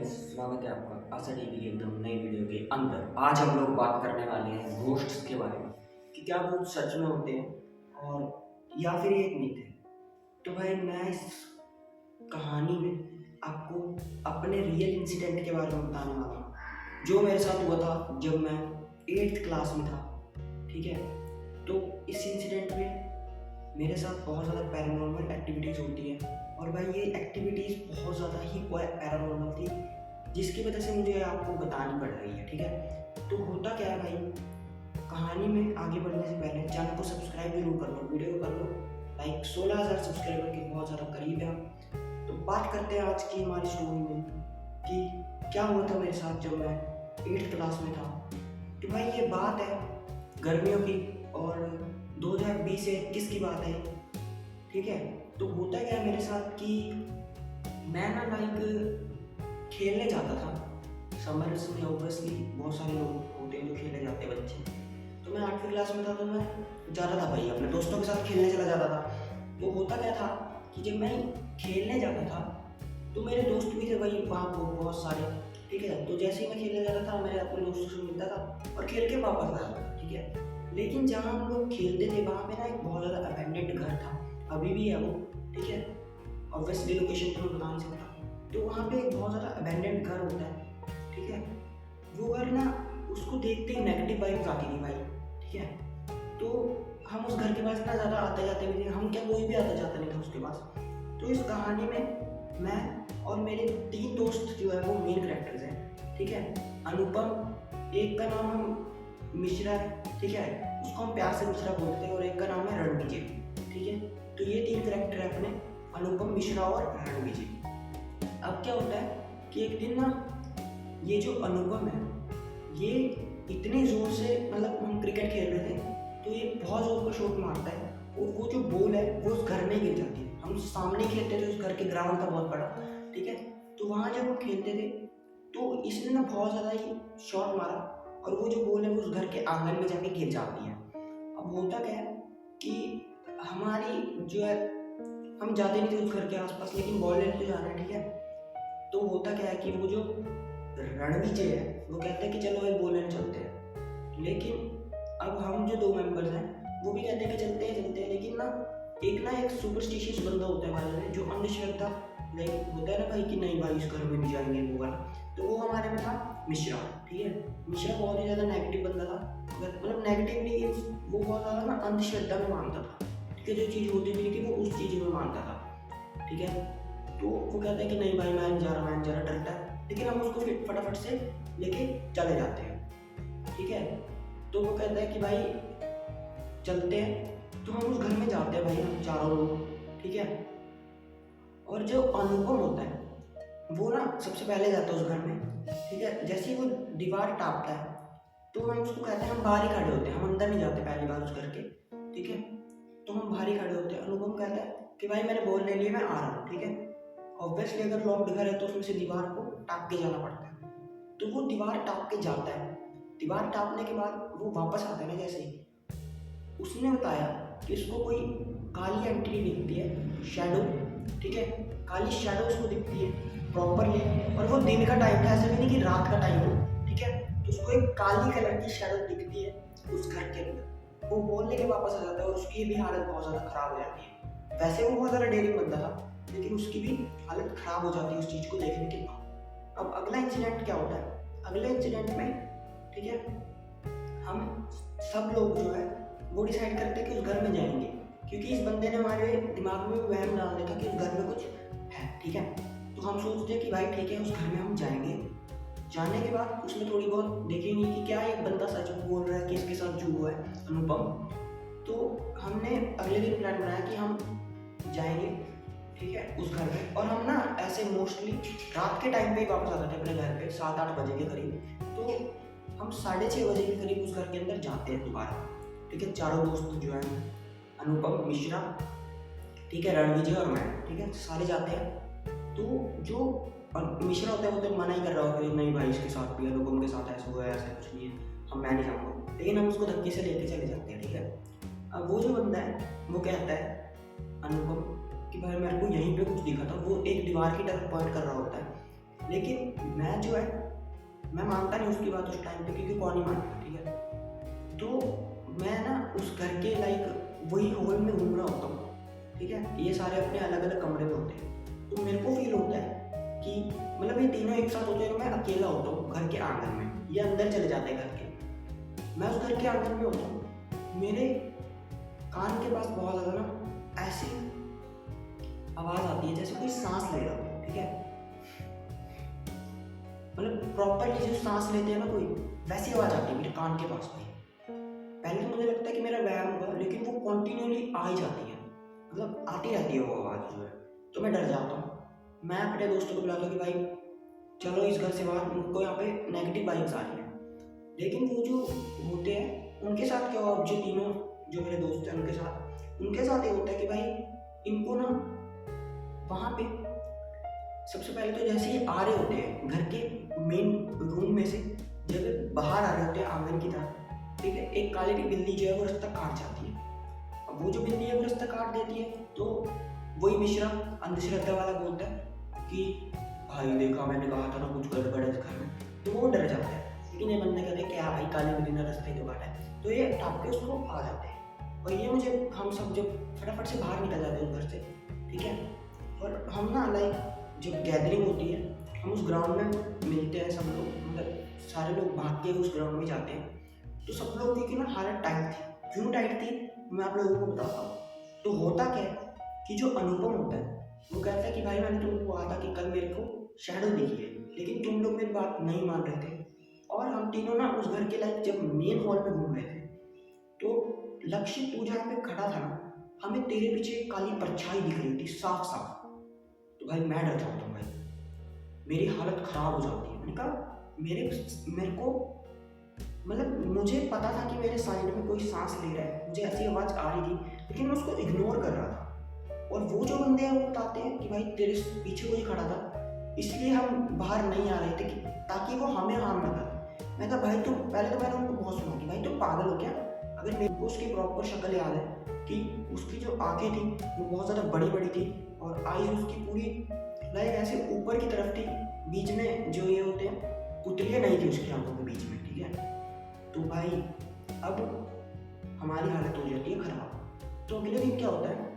Guys, स्वागत है आपका आशा टीवी की एकदम नई वीडियो के अंदर। आज हम लोग बात करने वाले हैं घोस्ट्स के बारे में कि क्या वो सच में होते हैं और या फिर ये एक मिथ है। तो भाई मैं इस कहानी में आपको अपने रियल इंसिडेंट के बारे में बताने वाला हूँ जो मेरे साथ हुआ था जब मैं 8th क्लास में था। ठीक है, तो इस इंसिडेंट में मेरे साथ बहुत ज़्यादा पैरानॉर्मल एक्टिविटीज़ होती है और भाई ये एक्टिविटीज़ बहुत ज़्यादा ही पैरानॉर्मल थी जिसकी वजह से मुझे आपको बतानी पड़ रही है। ठीक है, तो होता क्या है भाई, कहानी में आगे बढ़ने से पहले चैनल को सब्सक्राइब जरूर कर लो, वीडियो को कर लो लाइक। 16,000 सब्सक्राइबर के बहुत ज़्यादा करीब है हम। तो बात करते हैं आज की हमारी स्टोरी में कि क्या हुआ था मेरे साथ जब मैं 8th क्लास में था। तो भाई ये बात है गर्मियों की और 2020 से 21 की बात है। ठीक है, तो होता क्या है मेरे साथ कि मैं ना लाइक खेलने जाता था समर्स में। ऑब्वियसली बहुत सारे लोग होते हैं जो खेलने जाते हैं बच्चे। तो मैं 8वीं क्लास में था तो मैं जाता था भाई अपने दोस्तों के साथ खेलने चला जाता था। तो होता क्या था कि जब मैं खेलने जाता था तो मेरे दोस्त भी थे भाई वहाँ बहुत सारे। ठीक है, तो जैसे ही मैं खेलने जाता था मेरे अपने दोस्तों से मिलता था और खेल के वापस आता था। ठीक है, लेकिन जहाँ हम लोग खेलते थे वहाँ पे ना एक बहुत ज़्यादा अबैंडेंड घर था, अभी भी है वो। ठीक है, ऑब्वियसली लोकेशन तो मैं बता नहीं सकता। तो वहाँ पे एक बहुत ज़्यादा अबैंडेंड घर होता है। ठीक है, वो घर ना उसको देखते ही नेगेटिव वाइब्स आती थी भाई। ठीक है, तो हम उस घर के पास इतना ज़्यादा आते जाते नहीं थे, हम क्या कोई भी आता जाता नहीं था उसके पास। तो इस कहानी में मैं और मेरे 3 दोस्त जो है वो मेन कैरेक्टर्स हैं। ठीक है, अनुपम, एक का नाम हम मिश्रा है। ठीक है, उसको हम प्यार से मिश्रा बोलते हैं, और एक का नाम है रणविजय। ठीक है, तो ये 3 कैरेक्टर है अपने, अनुपम, मिश्रा और रणविजय। अब क्या होता है कि एक दिन ना ये जो अनुपम है ये इतने ज़ोर से, मतलब हम क्रिकेट खेल रहे थे तो ये बहुत ज़ोर का शॉट मारता है और वो जो बॉल है वो उस घर में गिर जाती है। हम सामने खेलते थे, उस घर के ग्राउंड था बहुत बड़ा। ठीक है, तो वहाँ जब हम खेलते थे तो इसने ना बहुत ज़्यादा ही शॉट मारा और वो जो बॉल है वो उस घर के आंगन में जाके गिर जाती है। अब होता क्या है कि हमारी जो है, हम जाते नहीं थे उस घर के आसपास लेकिन बॉल लेने तो जाना है। ठीक है, तो होता क्या है कि वो जो रणविजय है वो कहते हैं कि चलो भाई बॉल लेने चलते हैं। लेकिन अब हम जो 2 मेंबर्स हैं वो भी कहते हैं कि चलते हैं, लेकिन ना एक सुपरस्टिशियस बंदा होता है हमारे में जो अंधश्रद्धा लाइक होता है ना भाई कि नहीं भाई इस घर में भी जाएंगे वो वाला। तो वो हमारे में था मिश्रा। ठीक है, मिश्रा बहुत ही ज़्यादा नेगेटिव बंदा था, मतलब नेगेटिवली वो बहुत ज़्यादा ना अंधश्रद्धा में मानता था। ठीक है, जो चीज़ होती भी थी वो उस चीज़ में मानता था। ठीक है, तो वो कहता है कि नहीं भाई मैं नहीं जा रहा, डरता है, लेकिन हम उसको फिर फटाफट से लेके चले जाते हैं। ठीक है, तो वो कहता है कि भाई चलते हैं, तो हम उस घर में जाते हैं भाई, हम चारों लोग। ठीक है, और जो अनुपम होता है वो ना सबसे पहले जाता है उस घर में। ठीक है, जैसे ही वो दीवार टापता है तो हम उसको कहते हैं, हम बाहर ही खड़े होते हैं, हम अंदर नहीं जाते पहली बार उस घर के। ठीक है, तो हम बाहर ही खड़े होते हैं। अनुपम कहता है कि भाई मैंने बॉल ले ली, मैं आ रहा हूँ। ठीक है, ऑब्वियसली अगर लॉक्ड घर है तो उसमें से दीवार को टाप के जाना पड़ता है। तो वो दीवार टाप के जाता है। दीवार टापने के बाद वो वापस आता है ना, जैसे ही उसने बताया कि उसको कोई काली एंटिटी दिखती है, शैडो। ठीक है, काली शैडो उसको दिखती है प्रॉपरली, और वो दिन का टाइम था, ऐसा भी नहीं कि रात का टाइम हो। ठीक है, तो उसको एक काली कलर की शैडो दिखती है उस घर के अंदर। वो बोलने के वापस आ जाता है और उसकी भी हालत बहुत ज़्यादा ख़राब हो जाती है। वैसे वो बहुत ज़्यादा डेयरिंग बंदा था लेकिन उसकी भी हालत ख़राब हो जाती है उस चीज़ को देखने के बाद। अब अगला इंसिडेंट क्या होता है, अगले इंसिडेंट में ठीक है हम सब लोग जो है वो डिसाइड करते हैं कि उस घर में जाएंगे, क्योंकि इस बंदे ने हमारे दिमाग में वहम डाल दिया कि उस घर में कुछ है। ठीक है, तो हम सोचते हैं कि भाई ठीक है उस घर में हम जाएंगे। जाने के बाद उसमें थोड़ी बहुत देखेंगे कि क्या एक बंदा सच बोल रहा है कि इसके साथ जो हुआ है अनुपम। तो हमने अगले दिन प्लान बनाया कि हम जाएंगे ठीक है उस घर में, और हम ना ऐसे मोस्टली रात के टाइम पे ही वापस आते थे अपने घर पे 7-8 बजे के करीब। तो हम 6:30 बजे के करीब उस घर के अंदर जाते हैं दोबारा। ठीक है, चारों दोस्त जो है, अनुपम, मिश्रा, ठीक है, रणविजय और मैं, ठीक है, सारे जाते हैं। तो जो मिश्रा होता है वो तो मना ही कर रहा होगा कि नहीं भाई इसके साथ भी, अनुपम के साथ ऐसा हुआ है, ऐसा कुछ नहीं है, मैं नहीं जाऊँगा, लेकिन हम उसको धक्के से लेके चले जाते हैं। ठीक है, अब वो जो बंदा है वो कहता है अनुपम कि भाई मेरे को यहीं पे कुछ दिखा था। वो एक दीवार की तरफ पॉइंट कर रहा होता है लेकिन मैं जो है, मैं मानता नहीं उसकी बात उस टाइम पे, क्योंकि कौन ही मानेगा, ठीक है। तो मैं ना उस घर के लाइक वही हॉल में घूम रहा होता हूँ, ठीक है। ये सारे अपने अलग अलग कमरे में होते हैं, तो मेरे को फील होता है कि मतलब ये तीनों एक साथ होते हैं, मैं अकेला होता हूँ घर के आंगन में, ये अंदर चले जाते हैं घर के, मैं उस घर के आंगन में होता हूँ। मेरे कान के पास बहुत ज़्यादा ना ऐसी आवाज़ आती है जैसे कोई सांस ले रहा हो, ठीक है। मतलब प्रॉपरली जो सांस लेते हैं ना कोई, वैसी आवाज़ आती है मेरे कान के पास भाई। पहले तो मुझे लगता है कि मेरा वहम होगा, लेकिन वो कॉन्टिन्यूली आ ही जाती है, मतलब आती रहती है वो आवाज़ जो है। तो मैं डर जाता हूँ, मैं अपने दोस्तों को बुलाता हूँ कि भाई चलो इस घर से बाहर, उनको यहाँ पे नेगेटिव वाइब्स आ रही है। लेकिन वो जो होते हैं उनके साथ क्या हुआ, जो तीनों जो मेरे दोस्त हैं उनके साथ ये होता है कि भाई इनको ना वहाँ पे सबसे पहले तो जैसे ही आ रहे होते हैं घर के मेन रूम में से, जब बाहर आ रहे होते हैं आंगन की तरफ, ठीक है, एक काली की बिल्ली जो है वो रास्ता काट जाती है। अब वो जो बिल्ली है वो रास्ता काट देती है, तो वही मिश्रा अंधश्रद्धा वाला बोलता है कि भाई देखा, मैंने कहा था ना कुछ गड़बड़ है इस घर में। तो वो डर जाता है, लेकिन ये बंदे कहते हैं क्या भाई, काली बिल्ली ने रास्ते जो काटा है, तो ये टाप के उसको आ जाते हैं। और ये मुझे, हम सब जब फटाफट से बाहर निकल जाते हैं उस घर से, ठीक है। और हम ना लाइक जब गैदरिंग होती है, हम उस ग्राउंड में मिलते हैं सब लोग, मतलब सारे लोग भाग के उस ग्राउंड में जाते हैं। तो सब लोग की ना हालत टाइट थी। क्यों टाइट थी मैं आप लोगों को बताता हूँ। तो होता क्या है कि जो अनुपम होता है वो कहता है कि भाई मैंने तुमको कहा था कि कल मेरे को शैडो दिखी है, लेकिन तुम लोग मेरी बात नहीं मान रहे थे। और हम तीनों ना उस घर के लाइक जब मेन हॉल में घूम रहे थे, तो लक्ष्य तू जहाँ पे खड़ा था ना, हमें तेरे पीछे एक काली परछाई दिख रही थी साफ साफ। तो भाई मैं डर जाता हूँ भाई, मेरी हालत खराब हो जाती है। मैंने कहा मेरे को मतलब मुझे पता था कि मेरे साइड में कोई सांस ले रहा है, मुझे ऐसी आवाज़ आ रही थी, लेकिन मैं उसको इग्नोर कर रहा था। और वो जो बंदे हैं वो बताते हैं कि भाई तेरे पीछे कोई खड़ा था, इसलिए हम बाहर नहीं आ रहे थे कि ताकि वो हमें हार्म ना करे। मैं कहा भाई तुम, पहले तो मैंने उनको बहुत सुना कि भाई तुम पागल हो क्या। अगर मेरे को उसकी प्रॉपर शक्ल याद है कि उसकी जो आंखें थी वो बहुत ज़्यादा बड़ी बड़ी थी, और आईज उसकी पूरी लाइक ऐसे ऊपर की तरफ थी, बीच में जो ये होते हैं पुतलियाँ नहीं थी उसकी आंखों के बीच में, ठीक है। तो भाई अब हमारी हालत हो जाती है ख़राब। तो अगले दिन क्या होता है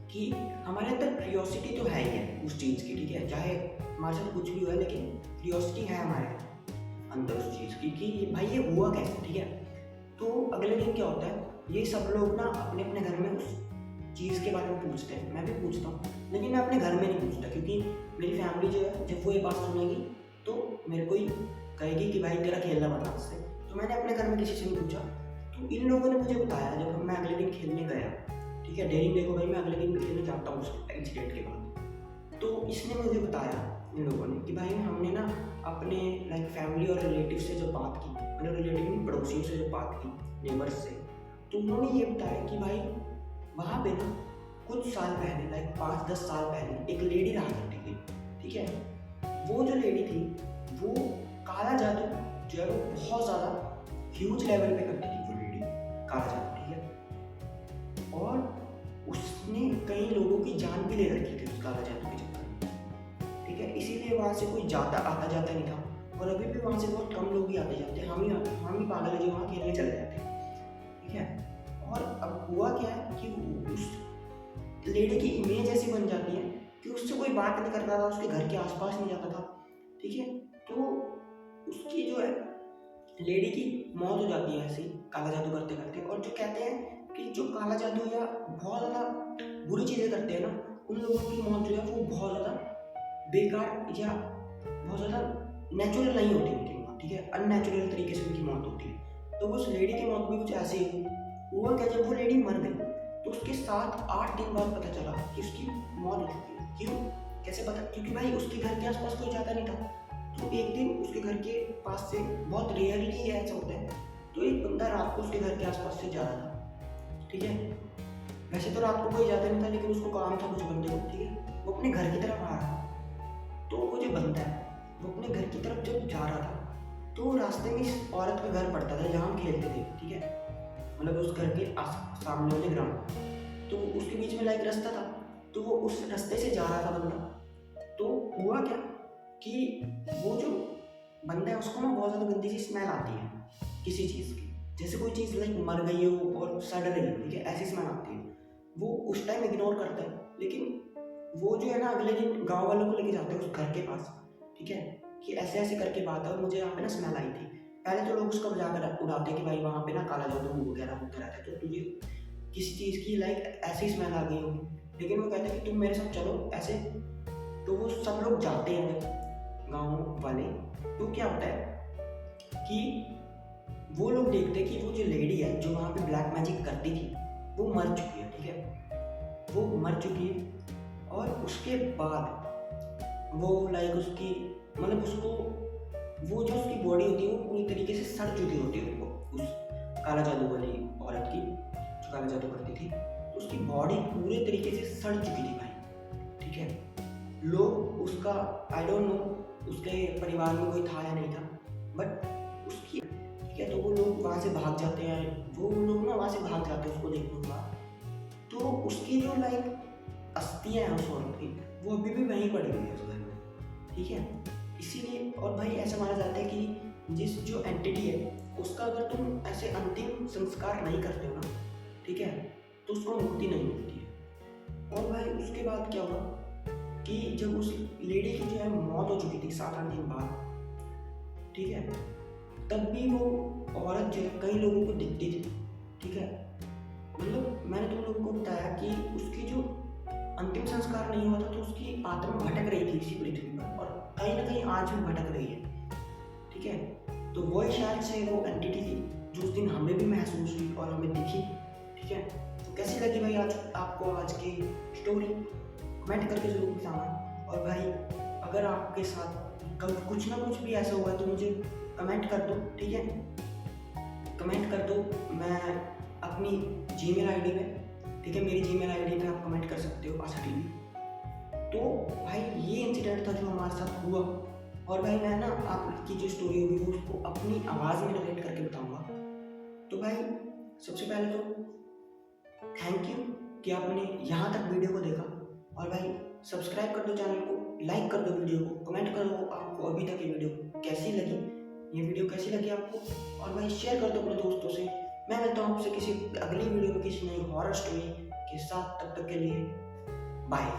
कि हमारे अंदर क्यूरियोसिटी तो है ही है उस चीज़ की, ठीक है, चाहे हमारे साथ कुछ भी हुआ है, लेकिन क्यूरियोसिटी है हमारे अंदर उस चीज़ की कि भाई ये हुआ कैसे, ठीक है। तो अगले दिन क्या होता है, ये सब लोग ना अपने अपने घर में उस चीज़ के बारे में पूछते हैं, मैं भी पूछता हूँ, लेकिन मैं अपने घर में नहीं पूछता, क्योंकि मेरी फैमिली जो है जब वो ये बात सुनेगी तो मेरे को ही कहेगी कि भाई तेरा खेलना बता उससे। तो मैंने अपने घर में किसी से नहीं पूछा। तो इन लोगों ने मुझे बताया जब मैं अगले दिन खेलने गया, ठीक है, डेयरिंग डे को भाई मैं अगले दिन खेलने जाता हूँ उस इंसिडेंट के बाद। तो इसने मुझे बताया इन लोगों ने कि भाई हमने ना अपने लाइक फैमिली और रिलेटिव से जो बात की, मतलब रिलेटिव नहीं पड़ोसियों से जो बात की, नेबर्स से, तो उन्होंने ये बताया कि भाई वहाँ पे ना कुछ साल पहले लाइक 5-10 साल पहले एक लेडी रहा करती थी, ठीक है। वो जो लेडी थी वो काला जादू जो है वो बहुत ज़्यादा ह्यूज लेवल पे करती थी वो लेडी, काला जादू, ठीक है। और उसने कई लोगों की जान भी ले रखी थी उस काला जादू के चक्कर में, ठीक है। इसीलिए वहाँ से कोई जाता आता जाता नहीं था, और अभी भी वहाँ से बहुत कम लोग ही आते जाते हैं। हम ही पागल है जो वहाँ खेलने चले जाते हैं, ठीक है। और अब हुआ क्या है कि उस लेडी की इमेज ऐसी बन जाती है कि उससे कोई बात नहीं करता था, उसके घर के आसपास नहीं जाता था, ठीक है। तो उसकी जो है लेडी की मौत हो जाती है ऐसे ही काला जादू करते करते। और जो कहते हैं कि जो काला जादू या बहुत ज़्यादा बुरी चीज़ें करते हैं ना, उन लोगों की मौत जो है वो बहुत ज़्यादा बेकार या बहुत ज़्यादा नेचुरल नहीं होती उनकी मौत, ठीक है, अननेचुरल तरीके से उनकी मौत होती है। तो उस लेडी की मौत भी कुछ ऐसे ही हुआ क्या, जब वो लेडी मर गई तो उसके 7-8 दिन बाद पता चला कि उसकी मौत हो चुकी है। क्यों, कैसे पता, क्योंकि भाई उसके घर के आसपास कोई जाता नहीं था। तो एक दिन उसके घर के पास से, बहुत रेयरली ऐसा होता है, तो एक बंदा रात को उसके घर के आसपास से जा रहा था, ठीक है। वैसे तो रात को कोई जाता नहीं था, लेकिन उसको काम था कुछ बंदे को, ठीक है। वो अपने घर की तरफ आ रहा था। तो वो जो बंदा है वो अपने घर की तरफ जब जा रहा था तो रास्ते में इस औरत का घर पड़ता था जहाँ हम खेलते थे, ठीक है, मतलब उस घर के सामने वाले ग्राउंड। तो उसके बीच में लाइक रास्ता था, तो वो उस रास्ते से जा रहा था बंदा। तो हुआ क्या कि वो जो बंदा है उसको ना बहुत ज़्यादा गंदी सी स्मेल आती है किसी चीज़ की, जैसे कोई चीज़ लाइक मर गई हो और सड़ रही हो, ठीक है, ऐसी स्मेल आती है। वो उस टाइम इग्नोर करता है, लेकिन वो जो है ना अगले दिन गाँव वालों को लेके जाते हैं उस घर के पास, ठीक है, कि ऐसे ऐसे करके बात है और मुझे यहाँ पे ना स्मेल आई थी। पहले तो लोग उसका मजाक उड़ाते कि भाई वहाँ पे ना काला जादू वगैरह होता रहता है, तो तुझे किसी चीज़ की लाइक ऐसी स्मेल आ गई होगी। लेकिन वो कहते हैं कि तुम मेरे साथ चलो ऐसे, तो वो सब लोग जाते हैं गाँव वाले। तो क्या होता है कि वो लोग देखते हैं कि वो जो लेडी है जो वहाँ पे ब्लैक मैजिक करती थी वो मर चुकी है, ठीक है, वो मर चुकी है। और उसके बाद वो लाइक उसकी मतलब उसको वो जो उसकी बॉडी होती है वो पूरी तरीके से सड़ चुकी होती है, वो उस काला जादू वाली औरत की जो काला जादू करती थी, तो उसकी बॉडी पूरे तरीके से सड़ चुकी थी भाई, ठीक है। लोग उसका आई डोंट नो उसके परिवार में कोई था या नहीं था, बट उसकी, ठीक है, तो वो लोग वहाँ से भाग जाते हैं, वो लोग ना वहाँ से भाग जाते हैं उसको देखने के बाद। तो उसकी जो लाइक अस्थियाँ हैं उस औरत की वो अभी भी वहीं पड़ी हुई है उस घर में, ठीक है। इसीलिए और भाई ऐसा माना जाता है कि जिस जो एंटिटी है उसका अगर तुम ऐसे अंतिम संस्कार नहीं करते हो ना, ठीक है, तो उसको मुक्ति नहीं मिलती है। और भाई उसके बाद क्या हुआ कि जब उस लेडी की जो है मौत हो चुकी थी 7-8 दिन बाद, ठीक है, तब भी वो औरत जो है कई लोगों को दिखती थी, ठीक है। मतलब मैंने तुम लोगों को बताया कि उसकी जो अंतिम संस्कार नहीं हुआ था तो उसकी आत्मा भटक रही थी इसी पृथ्वी पर, और कहीं ना कहीं आज भी भटक रही है, ठीक है। तो वही शायद से वो एंटिटी थी जो उस दिन हमें भी महसूस हुई और हमें दिखी, ठीक है। तो कैसी लगी भाई आज आपको आज की स्टोरी, कमेंट करके ज़रूर बताना। और भाई अगर आपके साथ कल कुछ ना कुछ भी ऐसा हुआ है तो मुझे कमेंट कर दो, ठीक है, कमेंट कर दो। मैं अपनी जीमेल आईडी में, ठीक है, मेरी जीमेल आईडी पे आप कमेंट कर सकते हो आशा टीवी। तो भाई ये इंसिडेंट था जो हमारे साथ हुआ, और भाई मैं ना आपकी जो स्टोरी होगी वो उसको अपनी आवाज़ में नरेट करके बताऊंगा। तो भाई सबसे पहले तो थैंक यू कि आपने यहाँ तक वीडियो को देखा, और भाई सब्सक्राइब कर दो चैनल को, लाइक कर दो वीडियो को, कमेंट कर दो आपको अभी तक ये वीडियो कैसी लगी, ये वीडियो कैसी लगी आपको, और भाई शेयर कर दो अपने दोस्तों से। मैं मिलता हूँ आपसे किसी अगली वीडियो में किसी नई हॉरर स्टोरी के साथ, तब तक के लिए बाय।